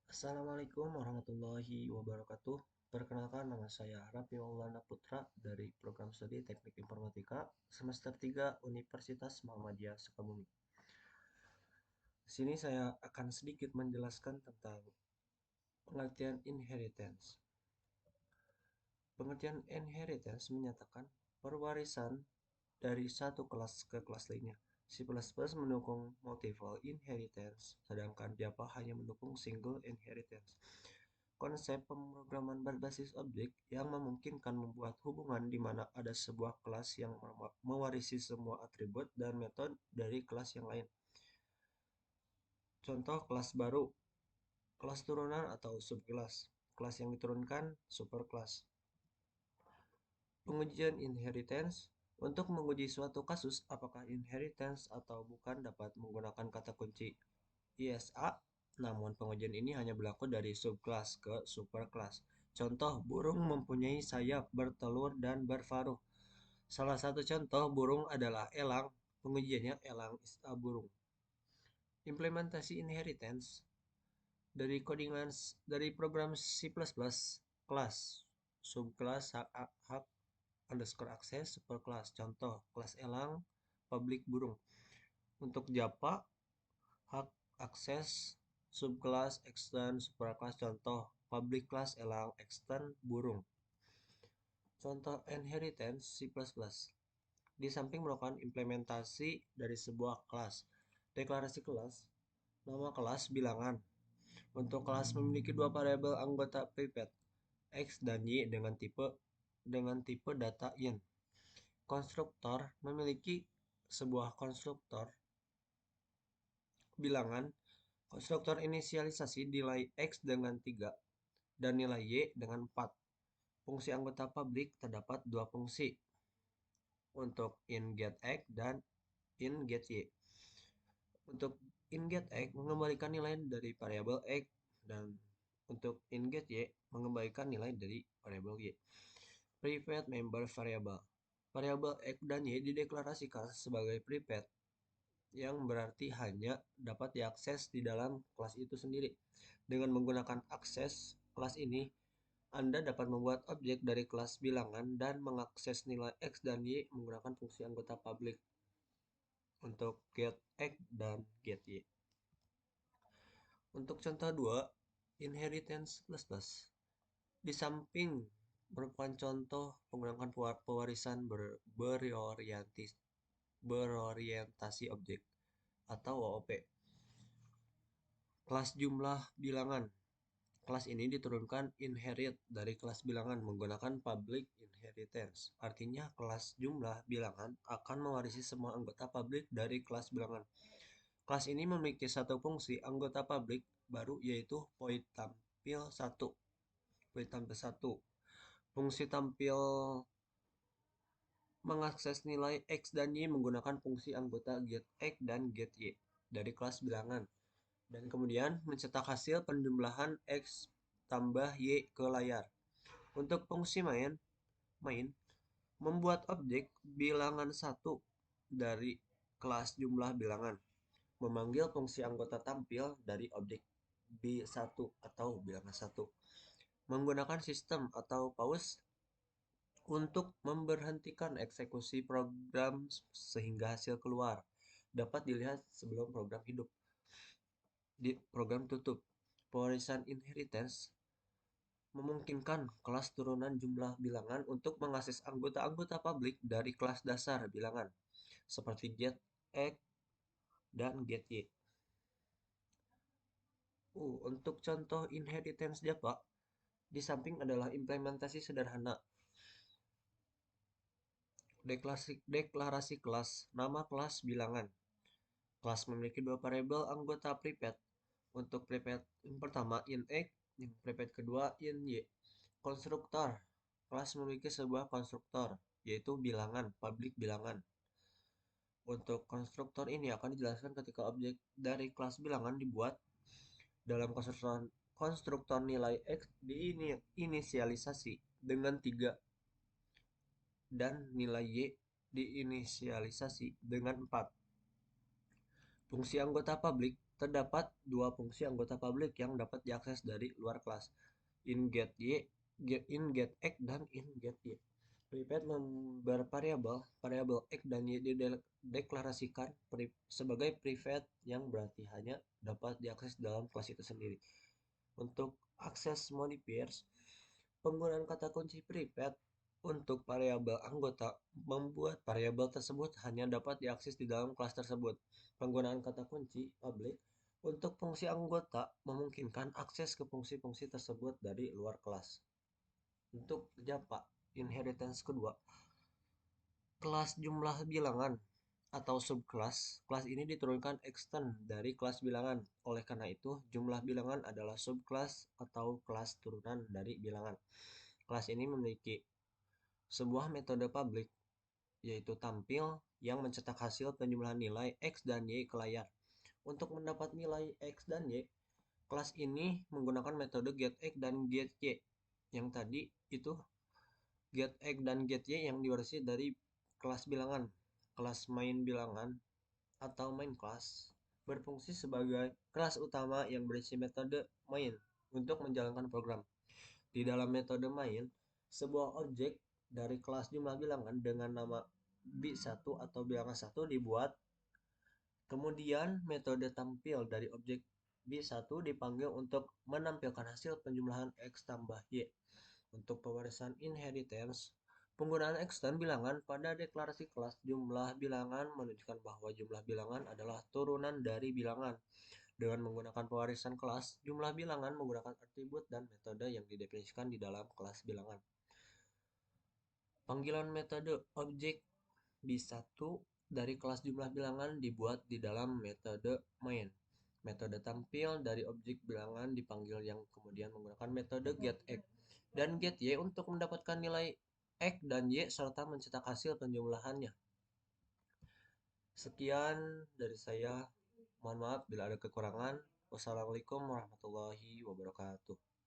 Assalamualaikum warahmatullahi wabarakatuh. Perkenalkan, nama saya Raffi Maulana Putra dari Program Studi Teknik Informatika semester 3 Universitas Muhammadiyah Sukabumi. Di sini saya akan sedikit menjelaskan tentang pengertian inheritance. Pengertian inheritance menyatakan perwarisan dari satu kelas ke kelas lainnya. C++ mendukung multiple inheritance, sedangkan Java hanya mendukung single inheritance. Konsep pemrograman berbasis objek yang memungkinkan membuat hubungan di mana ada sebuah kelas yang mewarisi semua atribut dan metode dari kelas yang lain. Contoh kelas baru, kelas turunan atau subkelas. Kelas yang diturunkan, superkelas. Pengujian inheritance. Untuk menguji suatu kasus apakah inheritance atau bukan dapat menggunakan kata kunci ISA, namun pengujian ini hanya berlaku dari subkelas ke superkelas. Contoh, burung mempunyai sayap, bertelur, dan berfaruh. Salah satu contoh burung adalah elang. Pengujiannya elang is a burung. Implementasi inheritance dari codingan dari program C++, kelas, subkelas, hak underscore akses, superkelas. Contoh, kelas elang, public burung. Untuk Java, hak akses subkelas extend superkelas. Contoh public class elang extend burung. Contoh inheritance C++. Di samping melakukan implementasi dari sebuah kelas. Deklarasi kelas, nama kelas bilangan. Untuk kelas memiliki dua variabel anggota private x dan y dengan tipe data int. Konstruktor memiliki sebuah konstruktor bilangan. Konstruktor inisialisasi nilai x dengan 3 dan nilai y dengan 4. Fungsi anggota publik terdapat dua fungsi untuk inGetX dan inGetY. Untuk inGetX mengembalikan nilai dari variabel x dan untuk inGetY mengembalikan nilai dari variabel y. Private member variable. Variabel x dan y dideklarasikan sebagai private yang berarti hanya dapat diakses di dalam kelas itu sendiri. Dengan menggunakan akses kelas ini, Anda dapat membuat objek dari kelas bilangan dan mengakses nilai x dan y menggunakan fungsi anggota publik untuk getX dan getY. Untuk contoh 2, inheritance plus. Di samping merupakan contoh penggunaan pewarisan berorientasi objek atau OOP. Kelas jumlah bilangan. Kelas ini diturunkan inherit dari kelas bilangan menggunakan public inheritance. Artinya kelas jumlah bilangan akan mewarisi semua anggota publik dari kelas bilangan. Kelas ini memiliki satu fungsi anggota publik baru yaitu void tampil 1. Void tampil 1. Fungsi tampil mengakses nilai x dan y menggunakan fungsi anggota getX dan getY dari kelas bilangan. Dan kemudian mencetak hasil penjumlahan X tambah Y ke layar. Untuk fungsi main membuat objek bilangan 1 dari kelas jumlah bilangan. Memanggil fungsi anggota tampil dari objek B1 atau bilangan 1. Menggunakan sistem atau pause untuk memberhentikan eksekusi program sehingga hasil keluar. Dapat dilihat sebelum program hidup. Di program tutup, pewarisan inheritance memungkinkan kelas turunan jumlah bilangan untuk mengakses anggota-anggota publik dari kelas dasar bilangan, seperti getX dan getY. Untuk contoh inheritance Java, di samping adalah implementasi sederhana. Deklarasi kelas, nama kelas bilangan. Kelas memiliki dua variabel anggota private. Untuk private yang pertama int x, yang private kedua int y. Konstruktor. Kelas memiliki sebuah konstruktor, yaitu bilangan, public bilangan. Untuk konstruktor ini akan dijelaskan ketika objek dari kelas bilangan dibuat. Dalam konstruktor nilai x diinisialisasi dengan 3 dan nilai y diinisialisasi dengan 4. Fungsi anggota publik Terdapat dua fungsi anggota publik yang dapat diakses dari luar kelas, in get x dan in get y. Private bervariabel, variabel x dan y dideklarasikan sebagai private yang berarti hanya dapat diakses dalam kelas itu sendiri. Untuk akses modifiers, penggunaan kata kunci private untuk variabel anggota membuat variabel tersebut hanya dapat diakses di dalam kelas tersebut. Penggunaan kata kunci public untuk fungsi anggota memungkinkan akses ke fungsi-fungsi tersebut dari luar kelas. Untuk Java inheritance kedua, kelas jumlah bilangan atau subkelas. Kelas ini diturunkan extend dari kelas bilangan. Oleh karena itu, jumlah bilangan adalah subkelas atau kelas turunan dari bilangan. Kelas ini memiliki sebuah metode publik, yaitu tampil yang mencetak hasil penjumlahan nilai X dan Y ke layar. Untuk mendapat nilai X dan Y, kelas ini menggunakan metode getX dan getY. Yang tadi itu getX dan getY yang diwarisi dari kelas bilangan. Kelas main bilangan atau main class berfungsi sebagai kelas utama yang berisi metode main untuk menjalankan program. Di dalam metode main, sebuah objek dari kelas jumlah bilangan dengan nama B1 atau bilangan 1 dibuat. Kemudian metode tampil dari objek B1 dipanggil untuk menampilkan hasil penjumlahan X tambah Y. Untuk pewarisan inheritance, penggunaan extend bilangan pada deklarasi kelas jumlah bilangan menunjukkan bahwa jumlah bilangan adalah turunan dari bilangan. Dengan menggunakan pewarisan kelas, jumlah bilangan menggunakan atribut dan metode yang didefinisikan di dalam kelas bilangan. Panggilan metode objek B1 dari kelas jumlah bilangan dibuat di dalam metode main. Metode tampil dari objek bilangan dipanggil yang kemudian menggunakan metode getX dan getY untuk mendapatkan nilai X dan Y serta mencetak hasil penjumlahannya. Sekian dari saya. Mohon maaf bila ada kekurangan. Wassalamualaikum warahmatullahi wabarakatuh.